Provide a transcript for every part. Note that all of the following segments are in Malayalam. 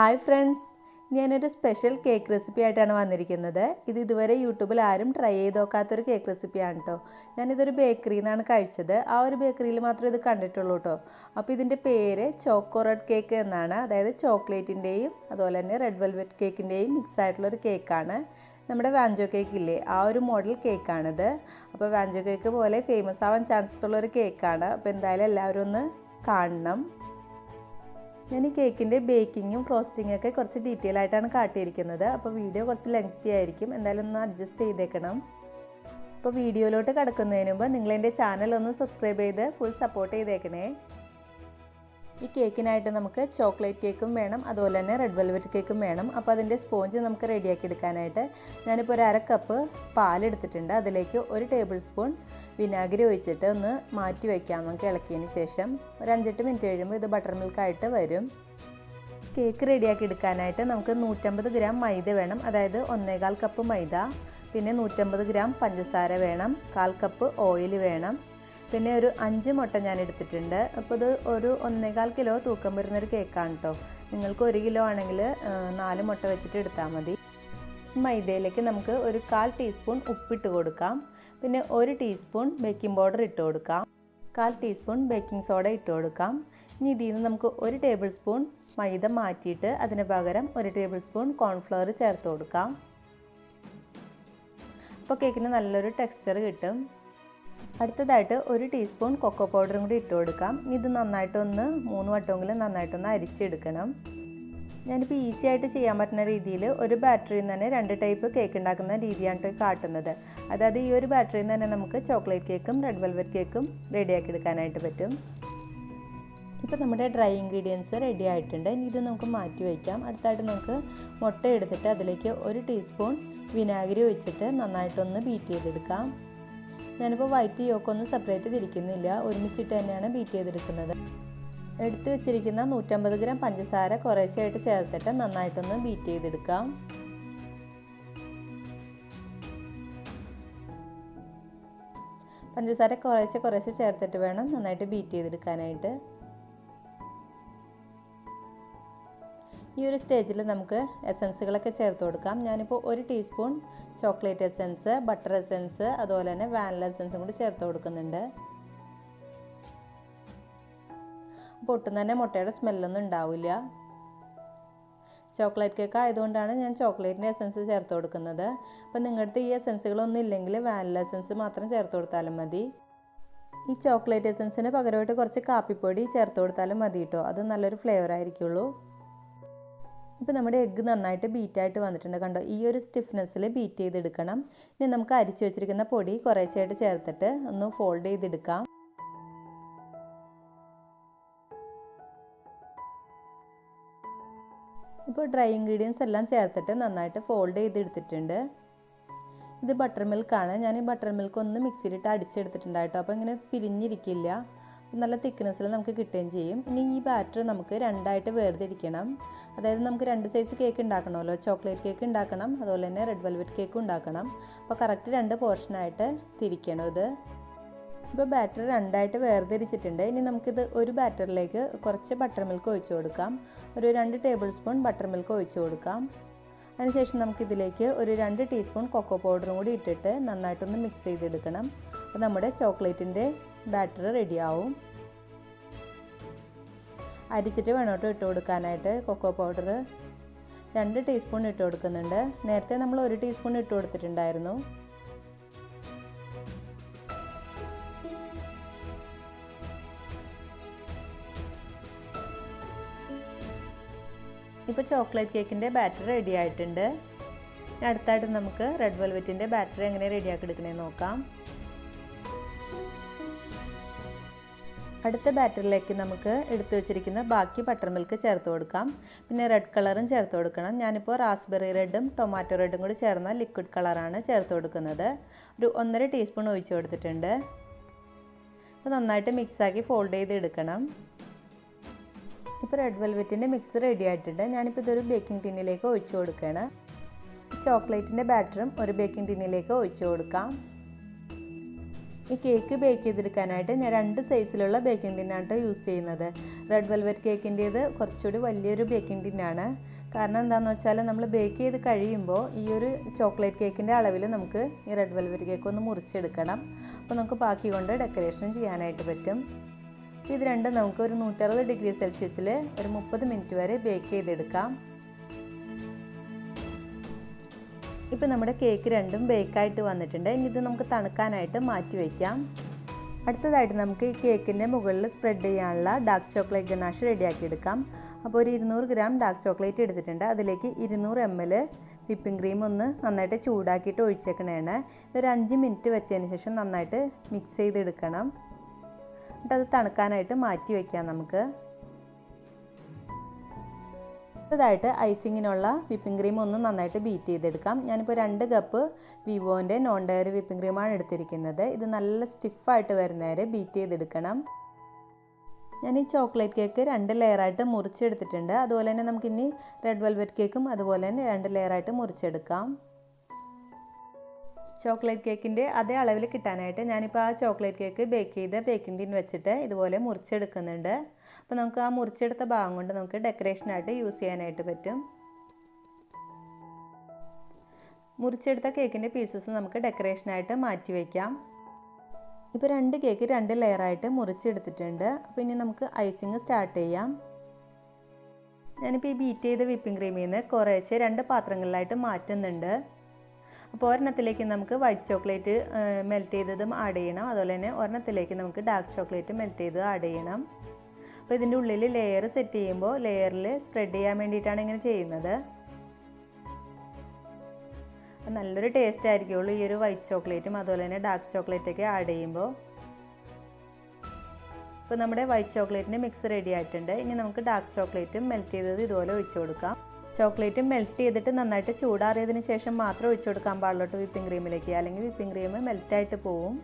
ഹായ് ഫ്രണ്ട്സ്, ഞാനൊരു സ്പെഷ്യൽ കേക്ക് റെസിപ്പി ആയിട്ടാണ് വന്നിരിക്കുന്നത്. ഇതുവരെ യൂട്യൂബിൽ ആരും ട്രൈ ചെയ്ത് നോക്കാത്തൊരു കേക്ക് റെസിപ്പിയാണ് കേട്ടോ. ഞാനിതൊരു ബേക്കറിയിൽ നിന്നാണ് കഴിച്ചത്. ആ ഒരു ബേക്കറിയിൽ മാത്രമേ ഇത് കണ്ടിട്ടുള്ളൂ കേട്ടോ. അപ്പോൾ ഇതിൻ്റെ പേര് ചോക്കോ റെഡ് കേക്ക് എന്നാണ്. അതായത് ചോക്ലേറ്റിൻ്റെയും അതുപോലെ തന്നെ റെഡ് വെൽവെറ്റ് കേക്കിൻ്റെയും മിക്സ് ആയിട്ടുള്ളൊരു കേക്കാണ്. നമ്മുടെ വാഞ്ചോ കേക്ക് ഇല്ലേ, ആ ഒരു മോഡൽ കേക്കാണിത്. അപ്പോൾ വാഞ്ചോ കേക്ക് പോലെ ഫേമസ് ആവാൻ ചാൻസസ് ഉള്ളൊരു കേക്കാണ്. അപ്പോൾ എന്തായാലും എല്ലാവരും ഒന്ന് കാണണം. ഞാൻ ഈ കേക്കിൻ്റെ ബേക്കിങ്ങും ഫ്രോസ്റ്റിങ്ങും ഒക്കെ കുറച്ച് ഡീറ്റെയിൽ ആയിട്ടാണ് കാട്ടിയിരിക്കുന്നത്. അപ്പോൾ വീഡിയോ കുറച്ച് ലെങ്തി ആയിരിക്കും, എന്തായാലും ഒന്ന് അഡ്ജസ്റ്റ് ചെയ്തേക്കണം. അപ്പോൾ വീഡിയോയിലോട്ട് കിടക്കുന്നതിന് മുമ്പ് നിങ്ങളെൻ്റെ ചാനൽ ഒന്ന് സബ്സ്ക്രൈബ് ചെയ്ത് ഫുൾ സപ്പോർട്ട് ചെയ്തേക്കണേ. ഈ കേക്കിനായിട്ട് നമുക്ക് ചോക്ലേറ്റ് കേക്കും വേണം, അതുപോലെ തന്നെ റെഡ് വെൽവെറ്റ് കേക്കും വേണം. അപ്പോൾ അതിൻ്റെ സ്പോഞ്ച് നമുക്ക് റെഡിയാക്കി എടുക്കാനായിട്ട് ഞാനിപ്പോൾ ഒരു 1/2 കപ്പ് പാലെടുത്തിട്ടുണ്ട്. അതിലേക്ക് 1 ടേബിൾ സ്പൂൺ വിനാഗിരി ഒഴിച്ചിട്ട് ഒന്ന് മാറ്റി വയ്ക്കാം. നമുക്ക് ഇളക്കിയതിന് ശേഷം ഒരു 5-8 മിനിറ്റ് കഴിയുമ്പോൾ ഇത് ബട്ടർ മിൽക്കായിട്ട് വരും. കേക്ക് റെഡിയാക്കി എടുക്കാനായിട്ട് നമുക്ക് 150 ഗ്രാം മൈദ വേണം, അതായത് 1/4 കപ്പ് മൈദ. പിന്നെ 150 ഗ്രാം പഞ്ചസാര വേണം, 1/4 കപ്പ് ഓയിൽ വേണം. പിന്നെ ഒരു 5 മുട്ട ഞാൻ എടുത്തിട്ടുണ്ട്. അപ്പോൾ ഇത് ഒരു 1.25 കിലോ തൂക്കം വരുന്നൊരു കേക്കാണ് കേട്ടോ. നിങ്ങൾക്ക് 1 കിലോ ആണെങ്കിൽ 4 മുട്ട വെച്ചിട്ട് എടുത്താൽ മതി. മൈദയിലേക്ക് നമുക്ക് ഒരു 1/4 ടീസ്പൂൺ ഉപ്പിട്ട് കൊടുക്കാം. പിന്നെ 1 ടീസ്പൂൺ ബേക്കിംഗ് പൗഡർ ഇട്ട് കൊടുക്കാം. 1/4 ടീസ്പൂൺ ബേക്കിംഗ് സോഡ ഇട്ട് കൊടുക്കാം. ഇനി ഇതിൽ നിന്ന് നമുക്ക് 1 ടേബിൾ സ്പൂൺ മൈദ മാറ്റിയിട്ട് അതിന് പകരം 1 ടേബിൾ സ്പൂൺ കോൺഫ്ലവർ ചേർത്ത് കൊടുക്കാം. അപ്പോൾ കേക്കിന് നല്ലൊരു ടെക്സ്ചർ കിട്ടും. അടുത്തതായിട്ട് 1 ടീസ്പൂൺ കൊക്കോ പൗഡറും കൂടി ഇട്ട് കൊടുക്കാം. ഇത് നന്നായിട്ടൊന്ന് 3 വട്ടമെങ്കിലും നന്നായിട്ടൊന്ന് അരിച്ചെടുക്കണം. ഞാനിപ്പോൾ ഈസി ആയിട്ട് ചെയ്യാൻ പറ്റുന്ന രീതിയിൽ ഒരു ബാറ്ററിയിൽ നിന്ന് തന്നെ 2 ടൈപ്പ് കേക്ക് ഉണ്ടാക്കുന്ന രീതിയാണ് കാട്ടുന്നത്. അതായത് ഈ ഒരു ബാറ്ററിയിൽ നിന്ന് തന്നെ നമുക്ക് ചോക്ലേറ്റ് കേക്കും റെഡ് വെൽവെറ്റ് കേക്കും റെഡിയാക്കി എടുക്കാനായിട്ട് പറ്റും. ഇപ്പോൾ നമ്മുടെ ഡ്രൈ ഇൻഗ്രീഡിയൻസ് റെഡി ആയിട്ടുണ്ട്. ഇനി ഇത് നമുക്ക് മാറ്റി വയ്ക്കാം. അടുത്തായിട്ട് നമുക്ക് മുട്ട എടുത്തിട്ട് അതിലേക്ക് 1 ടീസ്പൂൺ വിനാഗിരി ഒഴിച്ചിട്ട് നന്നായിട്ടൊന്ന് ബീറ്റ് ചെയ്തെടുക്കാം. ഞാനിപ്പോൾ വൈറ്റ് യോക്കൊന്നും സെപ്പറേറ്റ് തിരിക്കുന്നില്ല, ഒരുമിച്ചിട്ട് തന്നെയാണ് ബീറ്റ് ചെയ്തെടുക്കുന്നത്. എടുത്തു വെച്ചിരിക്കുന്ന 150 ഗ്രാം പഞ്ചസാര കുറേശ്ശെയായിട്ട് ചേർത്തിട്ട് നന്നായിട്ടൊന്ന് ബീറ്റ് ചെയ്തെടുക്കാം. പഞ്ചസാര കുറേശ്ശെ ചേർത്തിട്ട് വേണം നന്നായിട്ട് ബീറ്റ് ചെയ്തെടുക്കാനായിട്ട്. ഈ ഒരു സ്റ്റേജിൽ നമുക്ക് എസൻസുകളൊക്കെ ചേർത്ത് കൊടുക്കാം. ഞാനിപ്പോൾ 1 teaspoon chocolate essence, butter essence, അതുപോലെ തന്നെ വാനില എസൻസും കൂടി ചേർത്ത് കൊടുക്കുന്നുണ്ട്. അപ്പോൾ ഒട്ടും തന്നെ മുട്ടയുടെ സ്മെല്ലൊന്നും ഉണ്ടാവില്ല. ചോക്ലേറ്റ് കേക്ക് ആയതുകൊണ്ടാണ് ഞാൻ ചോക്ലേറ്റിൻ്റെ എസൻസ് ചേർത്ത് കൊടുക്കുന്നത്. അപ്പോൾ നിങ്ങളുടെ അടുത്ത് ഈ എസൻസുകളൊന്നും ഇല്ലെങ്കിൽ വാനില എസൻസ് മാത്രം ചേർത്ത് കൊടുത്താലും മതി. ഈ ചോക്ലേറ്റ് എസൻസിന് പകരമായിട്ട് കുറച്ച് കാപ്പിപ്പൊടി ചേർത്ത് കൊടുത്താലും മതി കേട്ടോ, അത് നല്ലൊരു ഫ്ലേവർ ആയിരിക്കുള്ളൂ. ഇപ്പോൾ നമ്മുടെ എഗ്ഗ് നന്നായിട്ട് ബീറ്റായിട്ട് വന്നിട്ടുണ്ട്, കണ്ടോ? ഈ ഒരു സ്റ്റിഫ്നെസ്സിൽ ബീറ്റ് ചെയ്തെടുക്കണം. ഇനി നമുക്ക് അരിച്ചു വെച്ചിരിക്കുന്ന പൊടി കുറേശ്ശെയായിട്ട് ചേർത്തിട്ട് ഒന്ന് ഫോൾഡ് ചെയ്തെടുക്കാം. ഇപ്പോൾ ഡ്രൈ ഇൻഗ്രീഡിയൻസ് എല്ലാം ചേർത്തിട്ട് നന്നായിട്ട് ഫോൾഡ് ചെയ്തെടുത്തിട്ടുണ്ട്. ഇത് ബട്ടർ മിൽക്കാണ്. ഞാൻ ഈ ബട്ടർ മിൽക്ക് ഒന്ന് മിക്സിയിലിട്ട് അടിച്ചെടുത്തിട്ടുണ്ടായിട്ടോ. അപ്പോൾ ഇങ്ങനെ പിരിഞ്ഞിരിക്കില്ല, നല്ല തിക്നെസ്സിൽ നമുക്ക് കിട്ടുകയും ചെയ്യും. ഇനി ഈ ബാറ്റർ നമുക്ക് 2ആയിട്ട് വേർതിരിക്കണം. അതായത് നമുക്ക് 2 സൈസ് കേക്ക് ഉണ്ടാക്കണമല്ലോ. ചോക്ലേറ്റ് കേക്ക് ഉണ്ടാക്കണം, അതുപോലെ തന്നെ റെഡ് വെൽവെറ്റ് കേക്കും ഉണ്ടാക്കണം. അപ്പോൾ കറക്റ്റ് 2 പോർഷനായിട്ട് തിരിക്കണം ഇത്. ഇപ്പോൾ ബാറ്റർ 2ആയിട്ട് വേർതിരിച്ചിട്ടുണ്ട്. ഇനി നമുക്കിത് ഒരു ബാറ്ററിലേക്ക് കുറച്ച് ബട്ടർ മിൽക്ക് ഒഴിച്ചു കൊടുക്കാം. ഒരു 2 ടേബിൾ സ്പൂൺ ബട്ടർ മിൽക്ക് ഒഴിച്ചു കൊടുക്കാം. അതിനുശേഷം നമുക്കിതിലേക്ക് ഒരു 2 ടീസ്പൂൺ കൊക്കോ പൗഡറും കൂടി ഇട്ടിട്ട് നന്നായിട്ടൊന്ന് മിക്സ് ചെയ്തെടുക്കണം. അപ്പോൾ നമ്മുടെ ചോക്ലേറ്റിൻ്റെ ബാറ്റർ റെഡിയാവും. അരിച്ചിട്ട് വേണം കേട്ടോ ഇട്ട് കൊടുക്കാനായിട്ട്. കൊക്കോ പൗഡർ 2 ടീസ്പൂൺ ഇട്ട് കൊടുക്കുന്നുണ്ട്. നേരത്തെ നമ്മൾ 1 ടീസ്പൂൺ ഇട്ട് കൊടുത്തിട്ടുണ്ടായിരുന്നു. ഇപ്പോൾ ചോക്ലേറ്റ് കേക്കിൻ്റെ ബാറ്റർ റെഡി ആയിട്ടുണ്ട്. അടുത്തായിട്ട് നമുക്ക് റെഡ് വെൽവെറ്റിൻ്റെ ബാറ്റർ എങ്ങനെ റെഡിയാക്കി എടുക്കണമെന്ന് നോക്കാം. അടുത്ത ബാറ്ററിലേക്ക് നമുക്ക് എടുത്തു വെച്ചിരിക്കുന്ന ബാക്കി ബട്ടർ മിൽക്ക് ചേർത്ത് കൊടുക്കാം. പിന്നെ റെഡ് കളറും ചേർത്ത് കൊടുക്കണം. ഞാനിപ്പോൾ റാസ്ബെറി റെഡും ടൊമാറ്റോ റെഡും കൂടി ചേർന്ന ലിക്വിഡ് കളറാണ് ചേർത്ത് കൊടുക്കുന്നത്. ഒരു 1.5 ടീസ്പൂൺ ഒഴിച്ചു കൊടുത്തിട്ടുണ്ട്. അപ്പോൾ നന്നായിട്ട് മിക്സാക്കി ഫോൾഡ് ചെയ്ത് എടുക്കണം. ഇപ്പോൾ റെഡ് വെൽവെറ്റിൻ്റെ മിക്സ് റെഡി ആയിട്ടുണ്ട്. ഞാനിപ്പോൾ ഇതൊരു ബേക്കിംഗ് ടിന്നിലേക്ക് ഒഴിച്ചു കൊടുക്കുകയാണ്. ചോക്ലേറ്റിൻ്റെ ബാറ്ററും ഒരു ബേക്കിംഗ് ടിന്നിലേക്ക് ഒഴിച്ചു കൊടുക്കാം. ഈ കേക്ക് ബേക്ക് ചെയ്തെടുക്കാനായിട്ട് ഞാൻ 2 സൈസിലുള്ള ബേക്കിംഗ് ടിന്നാണ് യൂസ് ചെയ്യുന്നത്. റെഡ് വെൽവെറ്റ് കേക്കിൻ്റേത് കുറച്ചുകൂടി വലിയൊരു ബേക്കിംഗ് ടിന്നാണ്. കാരണം എന്താണെന്ന് വെച്ചാൽ നമ്മൾ ബേക്ക് ചെയ്ത് കഴിയുമ്പോൾ ഈ ഒരു ചോക്ലേറ്റ് കേക്കിൻ്റെ അളവിൽ നമുക്ക് ഈ റെഡ് വെൽവെറ്റ് കേക്ക് ഒന്ന് മുറിച്ചെടുക്കണം. അപ്പോൾ നമുക്ക് ബാക്കി കൊണ്ട് ഡെക്കറേഷൻ ചെയ്യാനായിട്ട് പറ്റും. ഇത് രണ്ടും നമുക്ക് ഒരു 160 ഡിഗ്രി സെൽഷ്യസിൽ ഒരു 30 മിനിറ്റ് വരെ ബേക്ക് ചെയ്തെടുക്കാം. ഇപ്പോൾ നമ്മുടെ കേക്ക് രണ്ടും ബേക്കായിട്ട് വന്നിട്ടുണ്ട്. ഇനി ഇത് നമുക്ക് തണുക്കാനായിട്ട് മാറ്റി വയ്ക്കാം. അടുത്തതായിട്ട് നമുക്ക് ഈ കേക്കിൻ്റെ മുകളിൽ സ്പ്രെഡ് ചെയ്യാനുള്ള ഡാർക്ക് ചോക്ലേറ്റ് ഗനാഷ് റെഡിയാക്കി എടുക്കാം. അപ്പോൾ ഒരു 200 ഗ്രാം ഡാർക്ക് ചോക്ലേറ്റ് എടുത്തിട്ടുണ്ട്. അതിലേക്ക് 200 ml വിപ്പിംഗ് ക്രീം ഒന്ന് നന്നായിട്ട് ചൂടാക്കിയിട്ട് ഒഴിച്ചേക്കണേണ്. ഇതൊരു 5 മിനിറ്റ് വെച്ചതിന് ശേഷം നന്നായിട്ട് മിക്സ് ചെയ്തെടുക്കണം. എന്നിട്ട് അത് തണുക്കാനായിട്ട് മാറ്റി വയ്ക്കാം നമുക്ക്. അടുത്തതായിട്ട് ഐസിങ്ങിനുള്ള വിപ്പിംഗ് ക്രീം ഒന്ന് നന്നായിട്ട് ബീറ്റ് ചെയ്തെടുക്കാം. ഞാനിപ്പോൾ 2 കപ്പ് വിവോൻ്റെ നോൺ ഡയറി വിപ്പിംഗ് ക്രീമാണ് എടുത്തിരിക്കുന്നത്. ഇത് നല്ല സ്റ്റിഫായിട്ട് വരുന്നവരെ ബീറ്റ് ചെയ്തെടുക്കണം. ഞാൻ ഈ ചോക്ലേറ്റ് കേക്ക് 2 ലെയറായിട്ട് മുറിച്ചെടുത്തിട്ടുണ്ട്. അതുപോലെ തന്നെ നമുക്കിനി റെഡ് വെൽവെറ്റ് കേക്കും അതുപോലെ തന്നെ 2 ലെയറായിട്ട് മുറിച്ചെടുക്കാം. ചോക്ലേറ്റ് കേക്കിൻ്റെ അതേ അളവിൽ കിട്ടാനായിട്ട് ഞാനിപ്പോൾ ആ ചോക്ലേറ്റ് കേക്ക് ബേക്ക് ചെയ്ത് ബേക്കിംഗ് ടിൻ വെച്ചിട്ട് ഇതുപോലെ മുറിച്ചെടുക്കുന്നുണ്ട്. അപ്പോൾ നമുക്ക് ആ മുറിച്ചെടുത്ത ഭാഗം കൊണ്ട് നമുക്ക് ഡെക്കറേഷനായിട്ട് യൂസ് ചെയ്യാനായിട്ട് പറ്റും. മുറിച്ചെടുത്ത കേക്കിൻ്റെ പീസസ് നമുക്ക് ഡെക്കറേഷനായിട്ട് മാറ്റി വയ്ക്കാം. ഇപ്പോൾ 2 കേക്ക് 2 ലെയറായിട്ട് മുറിച്ചെടുത്തിട്ടുണ്ട്. അപ്പോൾ ഇനി നമുക്ക് ഐസിങ് സ്റ്റാർട്ട് ചെയ്യാം. ഞാനിപ്പോൾ ഈ ബീറ്റ് ചെയ്ത വിപ്പിംഗ് ക്രീമിൽ നിന്ന് കുറേശ്ശെ 2 പാത്രങ്ങളിലായിട്ട് മാറ്റുന്നുണ്ട്. അപ്പോൾ ഒരെണ്ണത്തിലേക്ക് നമുക്ക് വൈറ്റ് ചോക്ലേറ്റ് മെൽറ്റ് ചെയ്തതും ആഡ് ചെയ്യണം. അതുപോലെ തന്നെ ഒരെണ്ണത്തിലേക്ക് നമുക്ക് ഡാർക്ക് ചോക്ലേറ്റ് മെൽറ്റ് ചെയ്ത് ആഡ് ചെയ്യണം. അപ്പോൾ ഇതിൻ്റെ ഉള്ളിൽ ലെയർ സെറ്റ് ചെയ്യുമ്പോൾ ലെയറിൽ സ്പ്രെഡ് ചെയ്യാൻ വേണ്ടിയിട്ടാണ് ഇങ്ങനെ ചെയ്യുന്നത്. നല്ലൊരു ടേസ്റ്റ് ആയിരിക്കുള്ളൂ ഈ ഒരു വൈറ്റ് ചോക്ലേറ്റും അതുപോലെ തന്നെ ഡാർക്ക് ചോക്ലേറ്റൊക്കെ ആഡ് ചെയ്യുമ്പോൾ. ഇപ്പോൾ നമ്മുടെ വൈറ്റ് ചോക്ലേറ്റിൻ്റെ മിക്സ് റെഡി ആയിട്ടുണ്ട്. ഇനി നമുക്ക് ഡാർക്ക് ചോക്ലേറ്റും മെൽറ്റ് ചെയ്തത് ഇതുപോലെ ഒഴിച്ചു കൊടുക്കാം. ചോക്ലേറ്റ് മെൽറ്റ് ചെയ്തിട്ട് നന്നായിട്ട് ചൂടാറിയതിന് ശേഷം മാത്രം ഒഴിച്ചു കൊടുക്കാൻ പാടുള്ളൂ വിപ്പിംഗ് ക്രീമിലേക്ക്, അല്ലെങ്കിൽ വിപ്പിംഗ് ക്രീം മെൽറ്റായിട്ട് പോവും.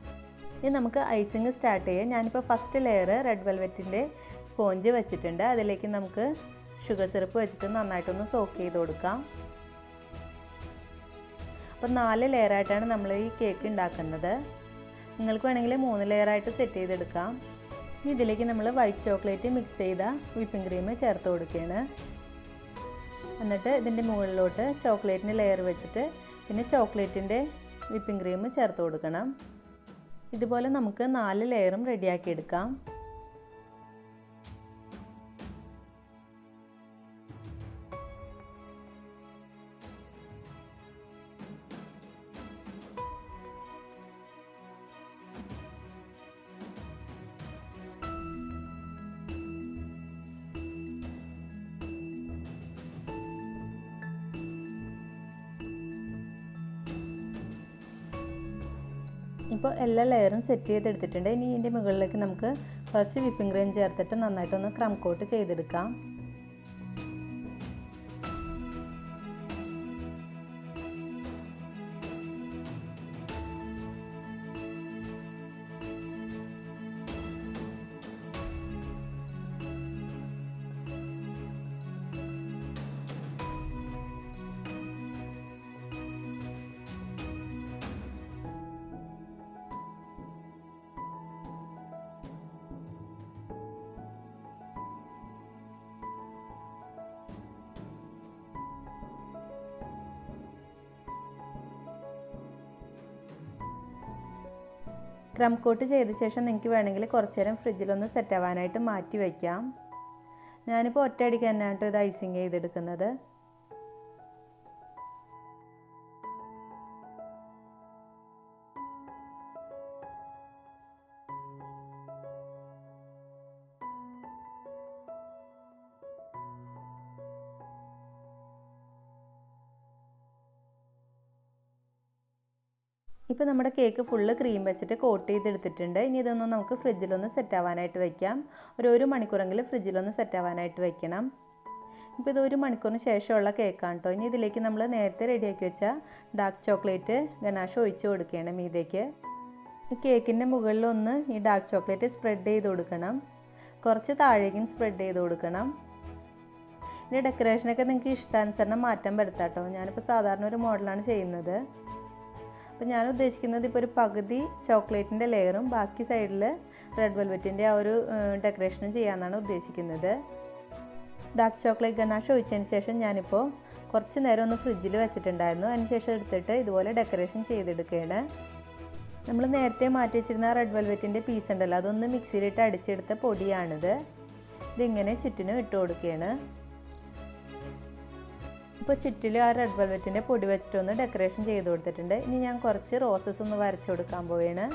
ഇനി നമുക്ക് ഐസിങ് സ്റ്റാർട്ട് ചെയ്യാം. ഞാനിപ്പോൾ ഫസ്റ്റ് ലെയർ റെഡ് വെൽവെറ്റിൻ്റെ സ്പോഞ്ച് വെച്ചിട്ടുണ്ട്. അതിലേക്ക് നമുക്ക് ഷുഗർ സിറപ്പ് വെച്ചിട്ട് നന്നായിട്ടൊന്ന് സോക്ക് ചെയ്ത് കൊടുക്കാം. അപ്പോൾ 4 ലെയറായിട്ടാണ് നമ്മൾ ഈ കേക്ക് ഉണ്ടാക്കുന്നത്. നിങ്ങൾക്ക് വേണമെങ്കിൽ 3 ലെയറായിട്ട് സെറ്റ് ചെയ്തെടുക്കാം. ഇനി ഇതിലേക്ക് നമ്മൾ വൈറ്റ് ചോക്ലേറ്റ് മിക്സ് ചെയ്ത വിപ്പിംഗ് ക്രീം ചേർത്ത് കൊടുക്കുകയാണ്. എന്നിട്ട് ഇതിൻ്റെ മുകളിലോട്ട് ചോക്ലേറ്റിൻ്റെ ലെയർ വെച്ചിട്ട് പിന്നെ ചോക്ലേറ്റിൻ്റെ വിപ്പിംഗ് ക്രീം ചേർത്ത് കൊടുക്കണം. ഇതുപോലെ നമുക്ക് 4 ലെയറും റെഡിയാക്കി എടുക്കാം. ഇപ്പോൾ എല്ലാ ലെയറും സെറ്റ് ചെയ്തെടുത്തിട്ടുണ്ട്. ഇനി ഇതിൻ്റെ മുകളിലേക്ക് നമുക്ക് കുറച്ച് വിപ്പിംഗ് ക്രീം ചേർത്തിട്ട് നന്നായിട്ടൊന്ന് ക്രം കോട്ട് ചെയ്തെടുക്കാം. ക്രം കോട്ട് ചെയ്ത ശേഷം നിങ്ങൾക്ക് വേണമെങ്കിൽ കുറച്ച് നേരം ഫ്രിഡ്ജിലൊന്ന് സെറ്റ് ആവാനായിട്ട് മാറ്റി വയ്ക്കാം. ഞാനിപ്പോൾ ഒറ്റയടിക്ക് തന്നെയാണ് ഇത് ഐസിങ് ചെയ്തെടുക്കുന്നത്. ഇപ്പോൾ നമ്മുടെ കേക്ക് ഫുള്ള് ക്രീം വെച്ചിട്ട് കോട്ട് ചെയ്തെടുത്തിട്ടുണ്ട്. ഇനി ഇതൊന്നും നമുക്ക് ഫ്രിഡ്ജിലൊന്ന് സെറ്റ് ആവാനായിട്ട് വയ്ക്കാം. ഒരു 1 മണിക്കൂറെങ്കിലും ഫ്രിഡ്ജിലൊന്ന് സെറ്റ് ആവാനായിട്ട് വയ്ക്കണം. ഇപ്പോൾ ഇത് 1 മണിക്കൂറിന് ശേഷമുള്ള കേക്കാണ് കേട്ടോ. ഇനി ഇതിലേക്ക് നമ്മൾ നേരത്തെ റെഡിയാക്കി വെച്ച ഡാർക്ക് ചോക്ലേറ്റ് ഗനാഷ് ഒഴിച്ച് കൊടുക്കുകയാണ് മീതേക്ക്. ഈ കേക്കിൻ്റെ മുകളിലൊന്ന് ഈ ഡാർക്ക് ചോക്ലേറ്റ് സ്പ്രെഡ് ചെയ്ത് കൊടുക്കണം. കുറച്ച് താഴേക്കും സ്പ്രെഡ് ചെയ്ത് കൊടുക്കണം. ഇനി ഡെക്കറേഷനൊക്കെ നിങ്ങൾക്ക് ഇഷ്ടാനുസരണം മാറ്റം വരുത്താം കേട്ടോ. ഞാനിപ്പോൾ സാധാരണ ഒരു മോഡലാണ് ചെയ്യുന്നത്. അപ്പോൾ ഞാൻ ഉദ്ദേശിക്കുന്നത് ഇപ്പോൾ ഒരു പകുതി ചോക്ലേറ്റിൻ്റെ ലെയറും ബാക്കി സൈഡിൽ റെഡ് വെൽവെറ്റിൻ്റെ ആ ഒരു ഡെക്കറേഷനും ചെയ്യാമെന്നാണ് ഉദ്ദേശിക്കുന്നത്. ഡാർക്ക് ചോക്ലേറ്റ് ഗനാഷ് ഒഴിച്ചതിന് ശേഷം ഞാനിപ്പോൾ കുറച്ച് നേരം ഒന്ന് ഫ്രിഡ്ജിൽ വെച്ചിട്ടുണ്ടായിരുന്നു. അതിനുശേഷം എടുത്തിട്ട് ഇതുപോലെ ഡെക്കറേഷൻ ചെയ്തെടുക്കുകയാണ്. നമ്മൾ നേരത്തെ മാറ്റി വെച്ചിരുന്ന റെഡ് വെൽവെറ്റിൻ്റെ പീസ് ഉണ്ടല്ലോ, അതൊന്ന് മിക്സിയിലിട്ട് അടിച്ചെടുത്ത പൊടിയാണിത്. ഇതിങ്ങനെ ചുറ്റിനും ഇട്ട് കൊടുക്കുകയാണ്. ഇപ്പോൾ ചുറ്റിലും ആ റെഡ് വെൽവെറ്റിൻ്റെ പൊടി വെച്ചിട്ടൊന്ന് ഡെക്കറേഷൻ ചെയ്ത് കൊടുത്തിട്ടുണ്ട്. ഇനി ഞാൻ കുറച്ച് റോസസ് ഒന്ന് വരച്ചു കൊടുക്കാൻ പോവുകയാണ്.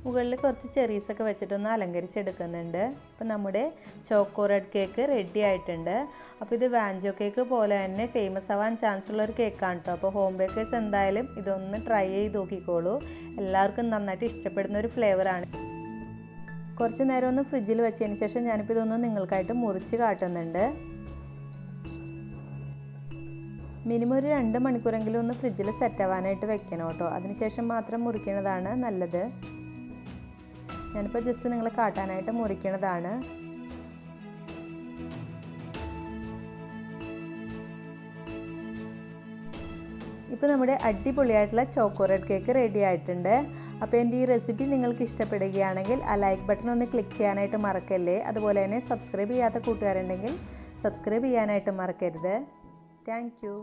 മുകളിൽ കുറച്ച് ചെറീസൊക്കെ വെച്ചിട്ടൊന്ന് അലങ്കരിച്ചെടുക്കുന്നുണ്ട്. അപ്പോൾ നമ്മുടെ ചോക്കോ റെഡ് കേക്ക് റെഡി ആയിട്ടുണ്ട്. അപ്പോൾ ഇത് വാഞ്ചോ കേക്ക് പോലെ തന്നെ ഫേമസ് ആവാൻ ചാൻസ് ഉള്ളൊരു കേക്കാണ് കേട്ടോ. അപ്പോൾ ഹോം ബേക്കേഴ്സ് എന്തായാലും ഇതൊന്ന് ട്രൈ ചെയ്ത് നോക്കിക്കോളൂ. എല്ലാവർക്കും നന്നായിട്ട് ഇഷ്ടപ്പെടുന്ന ഒരു ഫ്ലേവറാണ്. കുറച്ച് നേരം ഒന്ന് ഫ്രിഡ്ജിൽ വെച്ചതിന് ശേഷം ഞാനിപ്പോൾ ഇതൊന്ന് നിങ്ങൾക്കായിട്ട് മുറിച്ച് കാട്ടുന്നുണ്ട്. മിനിമം ഒരു 2 മണിക്കൂറെങ്കിലും ഒന്ന് ഫ്രിഡ്ജിൽ സെറ്റ് ആവാനായിട്ട് വെക്കണം കേട്ടോ. അതിനുശേഷം മാത്രം മുറിക്കുന്നതാണ് നല്ലത്. ഞാനിപ്പോൾ ജസ്റ്റ് നിങ്ങളെ കാട്ടാനായിട്ട് മുറിക്കണതാണ്. ഇപ്പോൾ നമ്മുടെ അടിപൊളിയായിട്ടുള്ള ചോക്കോ റെഡ് കേക്ക് റെഡി ആയിട്ടുണ്ട്. അപ്പോൾ എൻ്റെ ഈ റെസിപ്പി നിങ്ങൾക്ക് ഇഷ്ടപ്പെടുകയാണെങ്കിൽ ആ ലൈക്ക് ബട്ടൺ ഒന്ന് ക്ലിക്ക് ചെയ്യാനായിട്ട് മറക്കല്ലേ. അതുപോലെ തന്നെ സബ്സ്ക്രൈബ് ചെയ്യാത്ത കൂട്ടുകാരുണ്ടെങ്കിൽ സബ്സ്ക്രൈബ് ചെയ്യാനായിട്ട് മറക്കരുത്. Thank you.